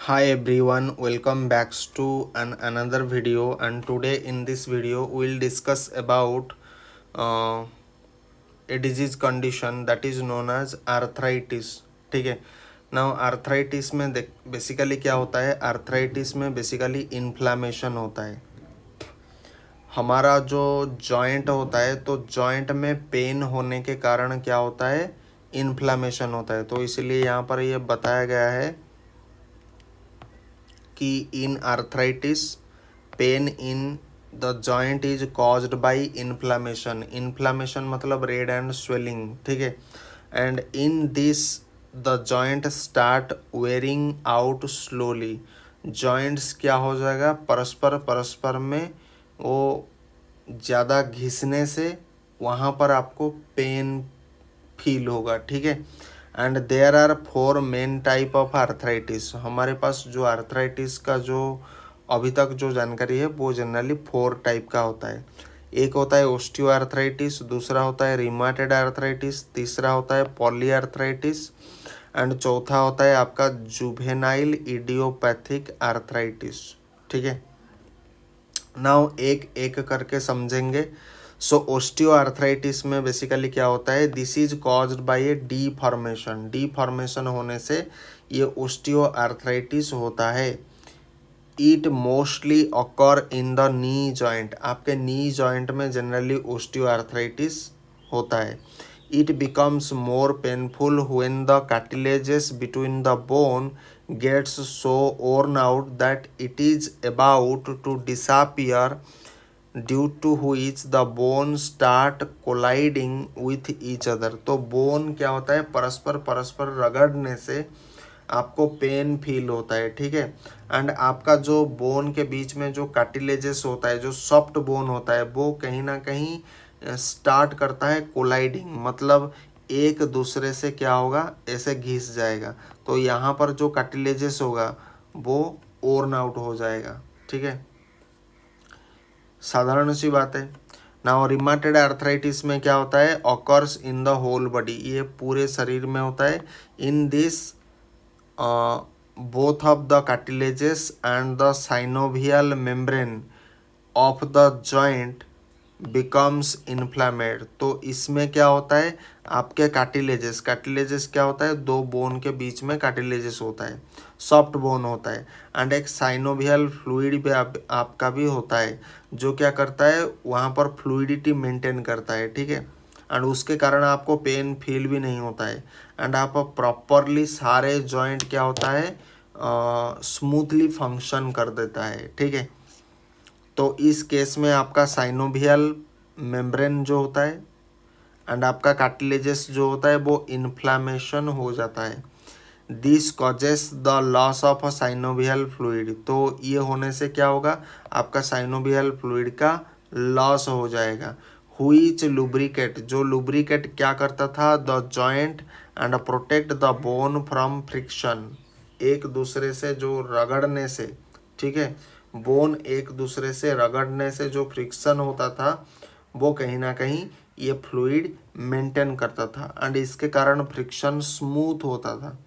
Hi everyone, welcome back to another video, and today in this video we'll discuss about uh, a disease condition that is known as arthritis. ठीक है. Now arthritis में basically क्या होता है? arthritis में basically inflammation होता है. हमारा जो जॉइंट होता है तो जॉइंट में पेन होने के कारण क्या होता है? इन्फ्लामेशन होता है. तो इसलिए यहाँ पर ये बताया गया है कि in arthritis pain in the joint is caused by inflammation. Inflammation मतलब रेड एंड स्वेलिंग. ठीक है. And in this the joint start wearing out slowly. Joints क्या हो जाएगा? परस्पर में वो ज़्यादा घिसने से वहाँ पर आपको पेन फील होगा. ठीक है. And there are 4 main type of arthritis. हमारे पास जो आर्थराइटिस का जो अभी तक जो जानकारी है वो जनरली 4 टाइप का होता है. एक होता है ओस्टियो आर्थराइटिस, दूसरा होता है रिमाटेड आर्थराइटिस, तीसरा होता है पॉली आर्थराइटिस एंड चौथा होता है आपका जुवेनाइल इडियोपैथिक आर्थराइटिस. ठीक है. नाउ एक एक करके समझेंगे. सो ओस्टियो आर्थराइटिस में बेसिकली क्या होता है? This is caused by a deformation. Deformation होने से ये ओस्टियो आर्थराइटिस होता है. It mostly occur in the knee joint. आपके नी जॉइंट में जनरली ओस्टियो आर्थराइटिस होता है. It becomes more painful when the cartilages between the bone gets so worn out that it is about to disappear, due to which the bone start colliding with each other. तो bone क्या होता है? परस्पर रगड़ने से आपको pain feel होता है. ठीक है. एंड आपका जो बोन के बीच में जो कार्टिलेजेस होता है, जो सॉफ्ट बोन होता है, वो कहीं ना कहीं स्टार्ट करता है कोलाइडिंग. मतलब एक दूसरे से क्या होगा? ऐसे घिस जाएगा. तो यहाँ पर जो कार्टिलेजेस होगा वो ओर्न आउट हो जाएगा. ठीक है. साधारण सी बात है. नाउ रिमाटेड आर्थराइटिस में क्या होता है? Occurs in the whole body. ये पूरे शरीर में होता है. In this both of the cartilages and the synovial membrane of the joint becomes inflamed. तो इसमें क्या होता है? आपके कार्टिलेजेस क्या होता है? दो बोन के बीच में कार्टिलेजेस होता है, सॉफ्ट बोन होता है. एंड एक साइनोवियल फ्लूइड भी आपका भी होता है, जो क्या करता है? वहाँ पर फ्लूइडिटी मेंटेन करता है. ठीक है. एंड उसके कारण आपको पेन फील भी नहीं होता है. एंड आप प्रॉपरली सारे जॉइंट क्या होता है? स्मूथली फंक्शन कर देता है. ठीक है. तो इस केस में आपका साइनोवियल मेम्ब्रेन जो होता है एंड आपका कार्टिलेजेस जो होता है वो इन्फ्लामेशन हो जाता है. This causes the loss of synovial fluid. तो ये होने से क्या होगा? आपका साइनोवियल फ्लूइड का लॉस हो जाएगा. Which lubricate. जो लुब्रिकेट क्या करता था? The joint and protect the bone from friction. एक दूसरे से जो रगड़ने से, ठीक है, बोन एक दूसरे से रगड़ने से जो फ्रिक्शन होता था वो कहीं ना कहीं ये फ्लूइड मेंटेन करता था. एंड इसके कारण फ्रिक्शन स्मूथ होता था,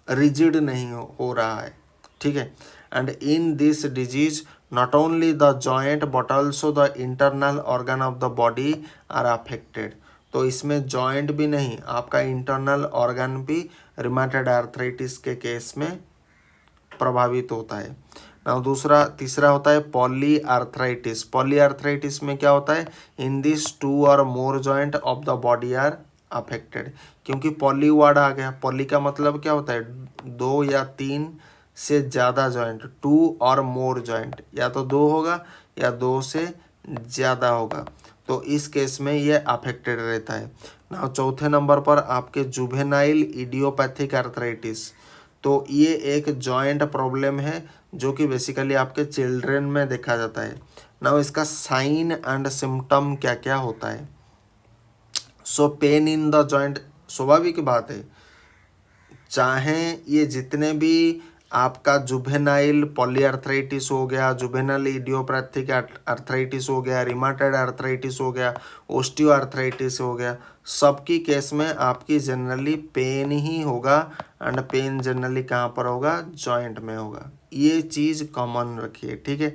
रिजिड नहीं हो रहा है. ठीक है. And in this disease not only the joint but also the internal organ of the body are affected. तो इसमें जॉइंट भी नहीं, आपका इंटरनल ऑर्गन भी रिमाटेड आर्थराइटिस के केस में प्रभावित होता है. ना तीसरा होता है पॉली आर्थराइटिस. पॉली आर्थराइटिस में क्या होता है? In this 2 or more joint of the body are affected. क्योंकि पॉली वर्ड आ गया. पॉली का मतलब क्या होता है? 2 या 3 से ज़्यादा जॉइंट. 2 और मोर जॉइंट, या तो 2 होगा या 2 से ज़्यादा होगा. तो इस केस में ये अफेक्टेड रहता है. ना चौथे नंबर पर आपके जुवेनाइल इडियोपैथिक आर्थराइटिस. तो ये एक जॉइंट प्रॉब्लम है जो कि बेसिकली आपके चिल्ड्रन में देखा जाता है. ना इसका साइन एंड सिम्टम क्या क्या होता है? सो पेन इन द जॉइंट, स्वाभाविक बात है, चाहे ये जितने भी आपका जुवेनाइल पॉलीआर्थराइटिस हो गया, जुवेनाइल इडियोपैथिक आर्थराइटिस हो गया, रिमाटॉइड आर्थराइटिस हो गया, ओस्टियोआर्थराइटिस हो गया, सबकी केस में आपकी जनरली पेन ही होगा। एंड पेन जनरली कहाँ पर होगा? जॉइंट में होगा। ये चीज़ कॉमन रखिए, ठीक है।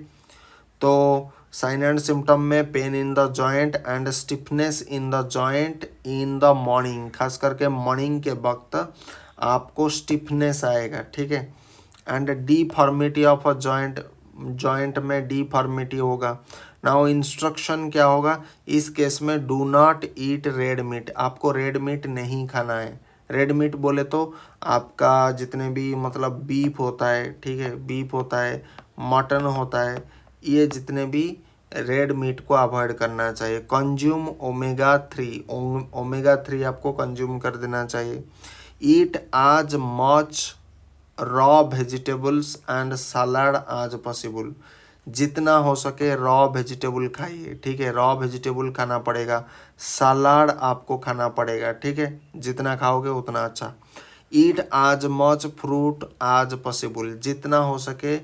तो साइन एंड सिम्टम में pen in the joint and stiffness in the joint in the morning, खास करके मॉर्निंग के वक्त आपको स्टिफनेस आएगा, ठीक है। And deformity of a joint, joint में डीफॉर्मिटी होगा। नाउ इंस्ट्रक्शन क्या होगा इस केस में? Do not eat red meat, आपको रेड मीट नहीं खाना है। रेड मीट बोले तो आपका जितने भी मतलब बीफ होता है, ठीक है, बीफ होता है, मटन होता है, ये जितने भी रेड मीट को अवॉइड करना चाहिए। कंज्यूम ओमेगा 3, ओमेगा 3 आपको कंज्यूम कर देना चाहिए। ईट आज much raw vegetables and salad आज पॉसिबल, जितना हो सके रॉ वेजिटेबल खाइए, ठीक है, रॉ वेजिटेबल खाना पड़ेगा, सलाड आपको खाना पड़ेगा, ठीक है, जितना खाओगे उतना अच्छा। ईट आज मच फ्रूट आज पॉसिबल, जितना हो सके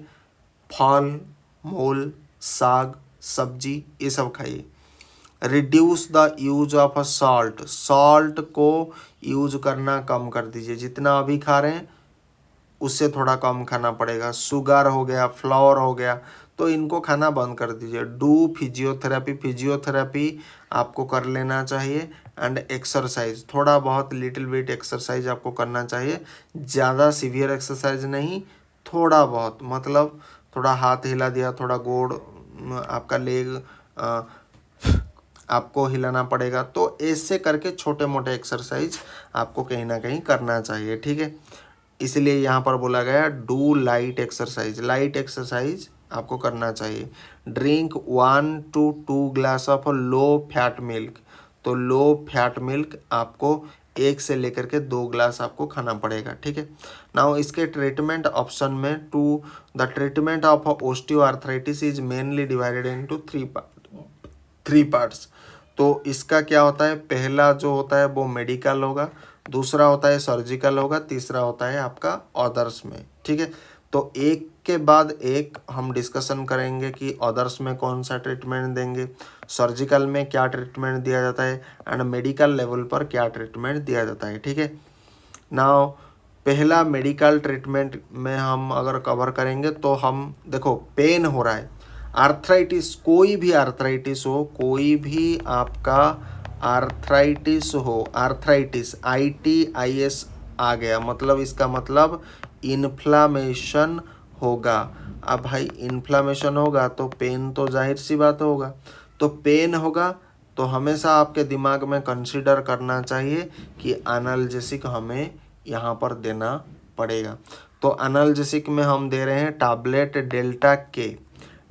फल मूल साग सब्जी ये सब खाइए। Reduce the use of a salt, salt को यूज करना कम कर दीजिए, जितना अभी खा रहे हैं उससे थोड़ा कम खाना पड़ेगा। शुगर हो गया, फ्लावर हो गया, तो इनको खाना बंद कर दीजिए। डू फिजियोथेरेपी, फिजियोथेरेपी आपको कर लेना चाहिए। एंड एक्सरसाइज, थोड़ा बहुत लिटिल बिट एक्सरसाइज आपको करना चाहिए, ज़्यादा सीवियर एक्सरसाइज नहीं, थोड़ा बहुत, मतलब थोड़ा हाथ हिला दिया, थोड़ा गोड़ आपका लेग आपको हिलाना पड़ेगा, तो ऐसे करके छोटे मोटे एक्सरसाइज आपको कहीं ना कहीं करना चाहिए, ठीक है। इसलिए यहाँ पर बोला गया do light exercise, light exercise आपको करना चाहिए। Drink 1 to 2 glass of low fat milk, तो लो फैट मिल्क आपको 1 से लेकर के 2 ग्लास आपको खाना पड़ेगा, ठीक है। नाउ इसके ट्रीटमेंट ऑप्शन में to the treatment of osteoarthritis is mainly divided into 3 parts. तो इसका क्या होता है? पहला जो होता है वो मेडिकल होगा, दूसरा होता है सर्जिकल होगा, तीसरा होता है आपका अदर्स में, ठीक है। तो एक के बाद एक हम डिस्कशन करेंगे कि अदर्स में कौन सा ट्रीटमेंट देंगे, सर्जिकल में क्या ट्रीटमेंट दिया जाता है, एंड मेडिकल लेवल पर क्या ट्रीटमेंट दिया जाता है, ठीक है। नाउ पहला मेडिकल ट्रीटमेंट में हम अगर कवर करेंगे तो हम देखो पेन हो रहा है, आर्थराइटिस, कोई भी आर्थराइटिस हो, कोई भी आपका आर्थराइटिस हो, आर्थराइटिस ITIS आ गया, मतलब इसका मतलब इन्फ्लामेशन होगा। अब भाई इन्फ्लामेशन होगा तो पेन तो जाहिर सी बात होगा, तो पेन होगा तो हमेशा आपके दिमाग में कंसीडर करना चाहिए कि एनाल्जेसिक हमें यहाँ पर देना पड़ेगा। तो एनाल्जेसिक में हम दे रहे हैं टैबलेट डेल्टा के।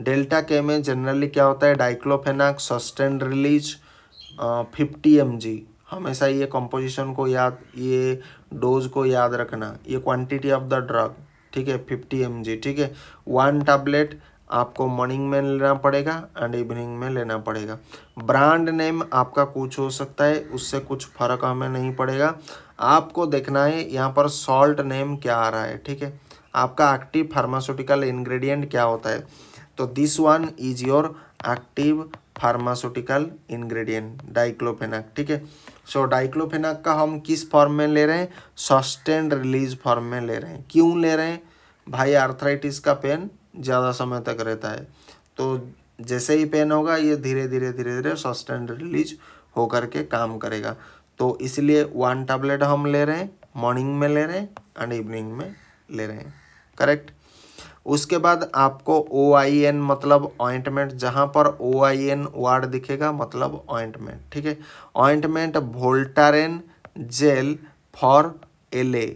डेल्टा के में जनरली क्या होता है? डाइक्लोफेनाक सस्टेंड रिलीज 50 mg, हमेशा ये कंपोजिशन को याद, ये डोज को याद रखना, ये क्वांटिटी ऑफ द ड्रग, ठीक है, 50 mg, ठीक है। 1 टैबलेट आपको मॉर्निंग में लेना पड़ेगा एंड इवनिंग में लेना पड़ेगा। ब्रांड नेम आपका कुछ हो सकता है, उससे कुछ फर्क हमें नहीं पड़ेगा, आपको देखना है यहाँ पर सॉल्ट नेम क्या आ रहा है, ठीक है, आपका एक्टिव फार्मास्यूटिकल इंग्रेडिएंट क्या होता है। तो this one is your active pharmaceutical ingredient diclofenac, ठीक है। सो डाइक्लोफेनाक का हम किस फॉर्म में ले रहे हैं? सस्टेंड रिलीज फॉर्म में ले रहे हैं। क्यों ले रहे हैं भाई? आर्थराइटिस का पेन ज़्यादा समय तक रहता है, तो जैसे ही पेन होगा ये धीरे धीरे धीरे धीरे सस्टेंड रिलीज होकर के काम करेगा। तो इसलिए 1 टैबलेट हम ले रहे हैं, मॉर्निंग में ले रहे हैं एंड इवनिंग में ले रहे हैं, करेक्ट। उसके बाद आपको OIN मतलब ऑइंटमेंट, जहाँ पर OIN वर्ड दिखेगा मतलब ऑइंटमेंट, ठीक है। Ointment Voltaren gel for LA,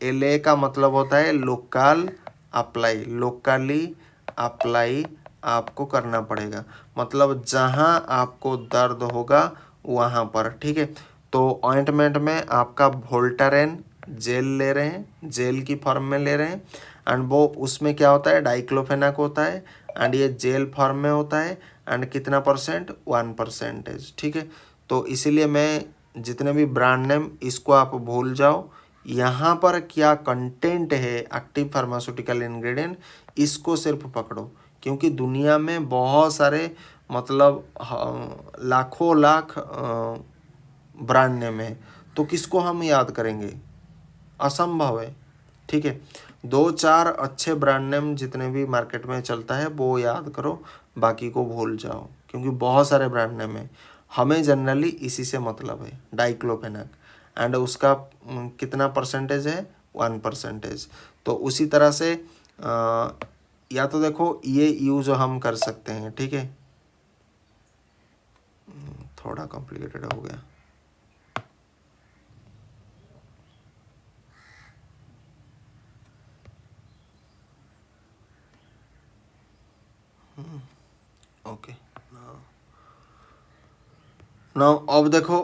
LA का मतलब होता है लोकल अप्लाई, लोकली अप्लाई आपको करना पड़ेगा, मतलब जहाँ आपको दर्द होगा वहाँ पर, ठीक है। तो ऑइंटमेंट में आपका वोल्टारेन जेल ले रहे हैं, जेल की फॉर्म में ले रहे हैं, एंड वो उसमें क्या होता है? डाइक्लोफेनाक होता है, एंड ये जेल फॉर्म में होता है, एंड कितना परसेंट? 1%, ठीक है। तो इसीलिए मैं जितने भी ब्रांड नेम इसको आप भूल जाओ, यहाँ पर क्या कंटेंट इंग्रेडिएंट है एक्टिव फार्मास्यूटिकल इंग्रेडिएंट, इसको सिर्फ पकड़ो, क्योंकि दुनिया में बहुत सारे मतलब लाखों लाख ब्रांड नेम है, तो किसको हम याद करेंगे, असंभव है। ठीक है, 2-4 अच्छे ब्रांड नेम जितने भी मार्केट में चलता है वो याद करो, बाकी को भूल जाओ, क्योंकि बहुत सारे ब्रांड नेम है। हमें जनरली इसी से मतलब है, डाइक्लोफेनाक, एंड उसका कितना परसेंटेज है, 1%। तो उसी तरह से या तो देखो ये यूज हम कर सकते हैं। ठीक है, थोड़ा कॉम्प्लिकेटेड हो गया। ओके, नाउ अब देखो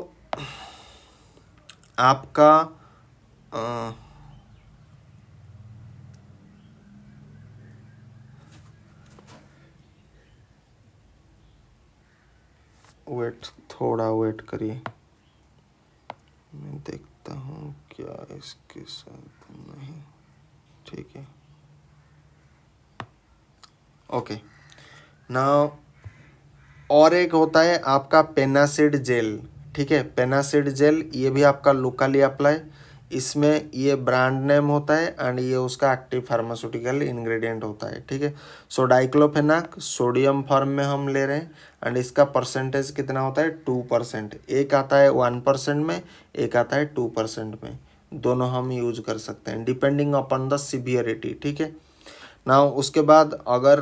आपका वेट, थोड़ा वेट करिए, मैं देखता हूँ क्या इसके साथ नहीं। ठीक है, ओके। नाउ और एक होता है आपका पेनासिड जेल। ठीक है, पेनासिड जेल ये भी आपका लोकली अप्लाई, इसमें ये ब्रांड नेम होता है एंड ये उसका एक्टिव फार्मास्यूटिकल इंग्रेडिएंट होता है। ठीक है, सो डाइक्लोफेनाक सोडियम फॉर्म में हम ले रहे हैं एंड इसका परसेंटेज कितना होता है, 2%। एक आता है 1% में, एक आता है 2% में, दोनों हम यूज कर सकते हैं डिपेंडिंग अपॉन द सिवियरिटी। ठीक है, ना उसके बाद अगर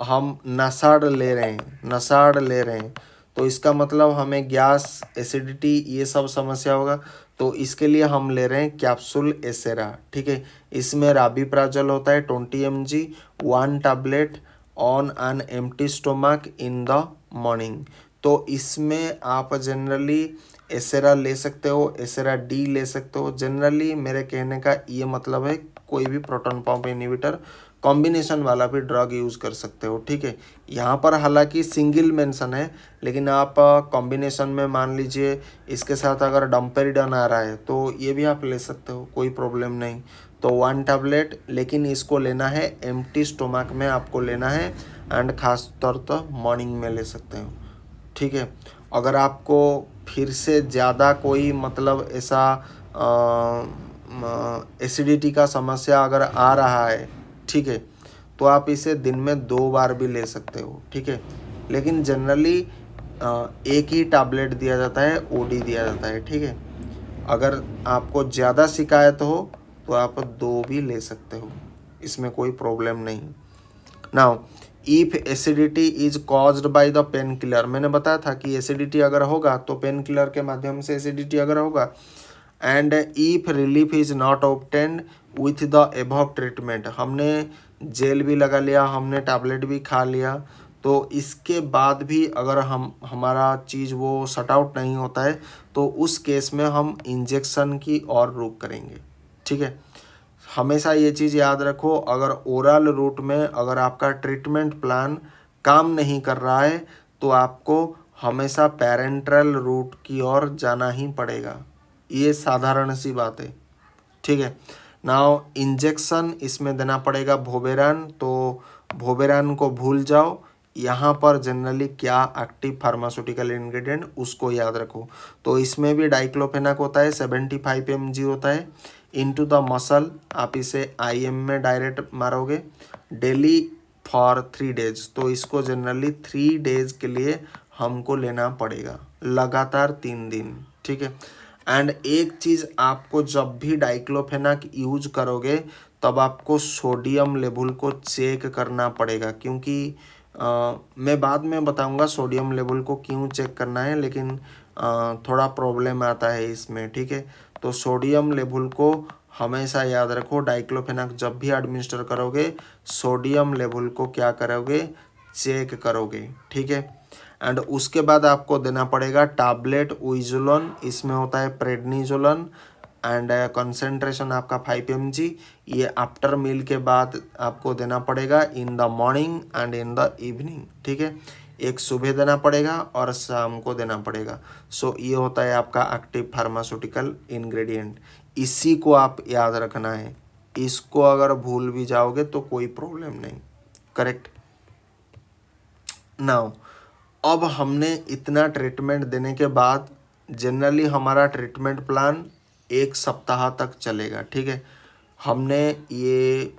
हम नसाड़ ले रहे हैं, नसाड़ ले रहे हैं, तो इसका मतलब हमें गैस, एसिडिटी ये सब समस्या होगा, तो इसके लिए हम ले रहे हैं कैप्सूल एसेरा। ठीक है, इसमें राबिप्राजल होता है 20 mg, 1 tablet on an empty stomach in the morning. तो इसमें आप जनरली एसेरा ले सकते हो, एसेरा डी ले सकते हो। जनरली मेरे कहने का ये मतलब है कोई भी प्रोटॉन पंप इनहिबिटर कॉम्बिनेशन वाला भी ड्रग यूज़ कर सकते हो। ठीक है, यहाँ पर हालांकि सिंगल मेंशन है, लेकिन आप कॉम्बिनेशन में मान लीजिए इसके साथ अगर डम्पेरिडन आ रहा है तो ये भी आप ले सकते हो, कोई प्रॉब्लम नहीं। तो 1 टैबलेट, लेकिन इसको लेना है एम्प्टी स्टोमक में आपको लेना है एंड खास तौर पर मॉर्निंग में ले सकते हो। ठीक है, अगर आपको फिर से ज़्यादा कोई मतलब ऐसा एसिडिटी का समस्या अगर आ रहा है, ठीक है, तो आप इसे दिन में 2 बार भी ले सकते हो। ठीक है, लेकिन जनरली एक ही टैबलेट दिया जाता है, ओडी दिया जाता है। ठीक है, अगर आपको ज़्यादा शिकायत हो तो आप 2 भी ले सकते हो, इसमें कोई प्रॉब्लम नहीं। Now if acidity is caused by the pain killer, मैंने बताया था कि एसिडिटी अगर होगा तो पेन किलर के माध्यम से एसिडिटी अगर होगा, and if relief is not obtained with the above treatment, हमने जेल भी लगा लिया, हमने टैबलेट भी खा लिया, तो इसके बाद भी अगर हमारा चीज़ वो सट आउट नहीं होता है, तो उस केस में हम इंजेक्शन की और रुख करेंगे। ठीक है, हमेशा ये चीज़ याद रखो, अगर ओरल रूट में अगर आपका ट्रीटमेंट प्लान काम नहीं कर रहा है तो आपको हमेशा पैरेंट्रल रूट की ओर जाना ही पड़ेगा, ये साधारण सी बात है। ठीक है, नाउ इंजेक्शन इसमें देना पड़ेगा भोबेरान, तो भोबेरान को भूल जाओ, यहाँ पर जनरली क्या एक्टिव फार्मास्यूटिकल इंग्रेडिएंट उसको याद रखो। तो इसमें भी डाइक्लोफेनाक होता है, 75 mg होता है, इनटू द मसल, आप इसे IM में डायरेक्ट मारोगे डेली फॉर 3 डेज, तो इसको जनरली 3 डेज के लिए हमको लेना पड़ेगा, लगातार 3 दिन। ठीक है, एंड एक चीज़ आपको जब भी डाइक्लोफेनाक यूज करोगे तब आपको सोडियम लेवल को चेक करना पड़ेगा, क्योंकि मैं बाद में बताऊंगा सोडियम लेवल को क्यों चेक करना है, लेकिन थोड़ा प्रॉब्लम आता है इसमें। ठीक है, तो सोडियम लेवल को हमेशा याद रखो, डाइक्लोफेनाक जब भी एडमिनिस्टर करोगे सोडियम लेवल को क्या करोगे, चेक करोगे। ठीक है, एंड उसके बाद आपको देना पड़ेगा टैबलेट विजुलोन, इसमें होता है प्रेडनिजोलन एंड कंसेंट्रेशन आपका 5 mg, ये आफ्टर मील के बाद आपको देना पड़ेगा in the morning and in the evening. ठीक है, एक सुबह देना पड़ेगा और शाम को देना पड़ेगा। सो ये होता है आपका एक्टिव फार्मास्यूटिकल इंग्रेडिएंट, इसी को आप याद रखना है, इसको अगर भूल भी जाओगे तो कोई प्रॉब्लम नहीं। करेक्ट। नाउ अब हमने इतना ट्रीटमेंट देने के बाद जनरली हमारा ट्रीटमेंट प्लान 1 सप्ताह तक चलेगा। ठीक है, हमने ये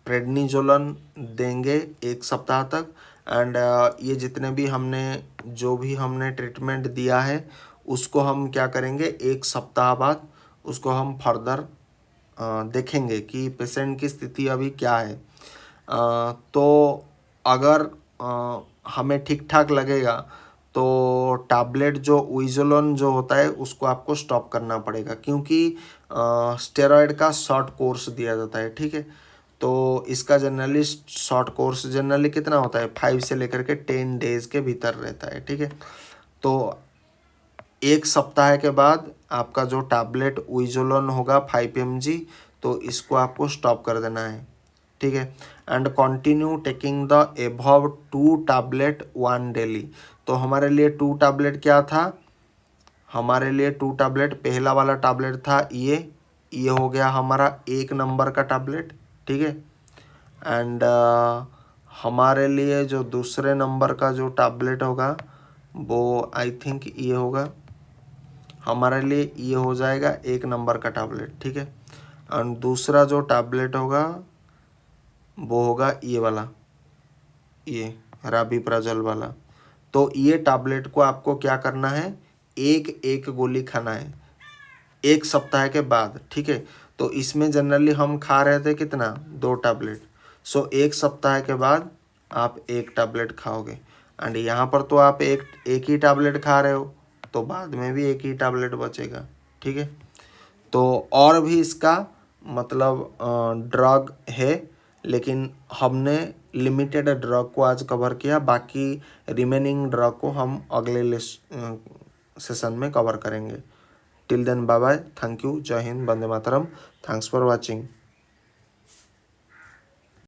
प्रेडनिजोलन देंगे 1 सप्ताह तक। एंड ये जितने भी हमने जो भी हमने ट्रीटमेंट दिया है उसको हम क्या करेंगे, 1 सप्ताह बाद उसको हम फर्दर देखेंगे कि पेशेंट की स्थिति अभी क्या है। तो अगर हमें ठीक ठाक लगेगा तो टैबलेट जो विजोलोन जो होता है उसको आपको स्टॉप करना पड़ेगा, क्योंकि स्टेरॉयड का शॉर्ट कोर्स दिया जाता है। ठीक है, तो इसका जनरली शॉर्ट कोर्स जनरली कितना होता है, 5 से लेकर के 10 डेज के भीतर रहता है। ठीक है, तो 1 सप्ताह के बाद आपका जो टैबलेट विजोलोन होगा 5 mg, तो इसको आपको स्टॉप कर देना है। ठीक है, and continue taking the above 2 tablet 1 daily. तो हमारे लिए 2 टैबलेट क्या था, हमारे लिए 2 टैबलेट, पहला वाला टैबलेट था ये हो गया हमारा 1 नंबर का टैबलेट। ठीक है, एंड हमारे लिए जो दूसरे नंबर का जो टैबलेट होगा वो आई थिंक ये होगा, हमारे लिए ये हो जाएगा 1 नंबर का टैबलेट। ठीक है, एंड दूसरा जो टैबलेट होगा वो होगा ये वाला, ये राबिप्राजल वाला। तो ये टैबलेट को आपको क्या करना है, एक एक गोली खाना है 1 सप्ताह के बाद। ठीक है, तो इसमें जनरली हम खा रहे थे कितना, 2 टैबलेट। सो 1 सप्ताह के बाद आप 1 टैबलेट खाओगे। एंड यहाँ पर तो आप एक ही टैबलेट खा रहे हो, तो बाद में भी 1 ही टैबलेट बचेगा। ठीक है, तो और भी इसका मतलब ड्रग है, लेकिन हमने लिमिटेड ड्रग को आज कवर किया, बाकी रिमेनिंग ड्रग को हम अगले सेशन में कवर करेंगे। Till then bye bye, thank you, जय हिंद, वंदे मातरम, थैंक्स फॉर वाचिंग।